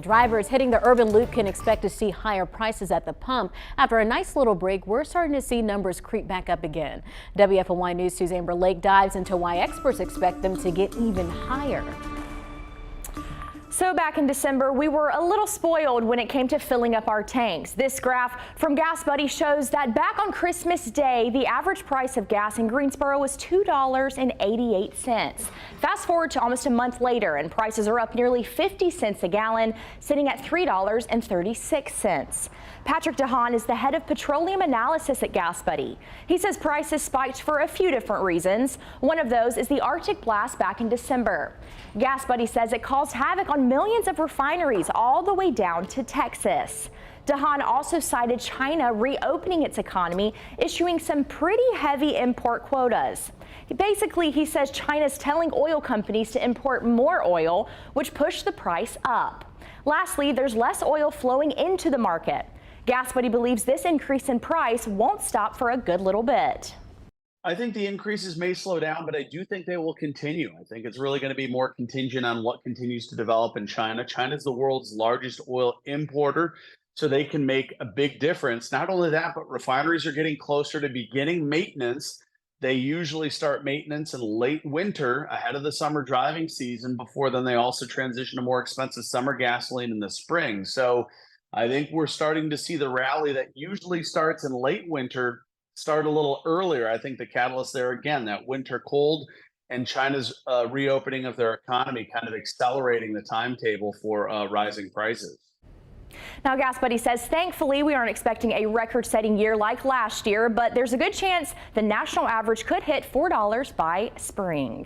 Drivers hitting the urban loop can expect to see higher prices at the pump. After a nice little break, we're starting to see numbers creep back up again. WFMY News' Suzanne Lake dives into why experts expect them to get even higher. So back in December, we were a little spoiled when it came to filling up our tanks. This graph from Gas Buddy shows that back on Christmas Day, the average price of gas in Greensboro was $2.88. Fast forward to almost a month later, and prices are up nearly 50 cents a gallon, sitting at $3.36. Patrick DeHaan is the head of petroleum analysis at Gas Buddy. He says prices spiked for a few different reasons. One of those is the Arctic blast back in December. Gas Buddy says it caused havoc on millions of refineries all the way down to Texas. DeHaan also cited China reopening its economy, issuing some pretty heavy import quotas. Basically, he says China's telling oil companies to import more oil, which pushed the price up. Lastly, there's less oil flowing into the market. Gas Buddy believes this increase in price won't stop for a good little bit. I think the increases may slow down, but I do think they will continue. I think it's really going to be more contingent on what continues to develop in China. China is the world's largest oil importer, so they can make a big difference. Not only that, but refineries are getting closer to beginning maintenance. They usually start maintenance in late winter ahead of the summer driving season. Before then, they also transition to more expensive summer gasoline in the spring. So I think we're starting to see the rally that usually starts in late winter start a little earlier. I think the catalyst there, again, that winter cold and China's reopening of their economy kind of accelerating the timetable for rising prices. Now, Gas Buddy says, thankfully, we aren't expecting a record-setting year like last year, but there's a good chance the national average could hit $4 by spring.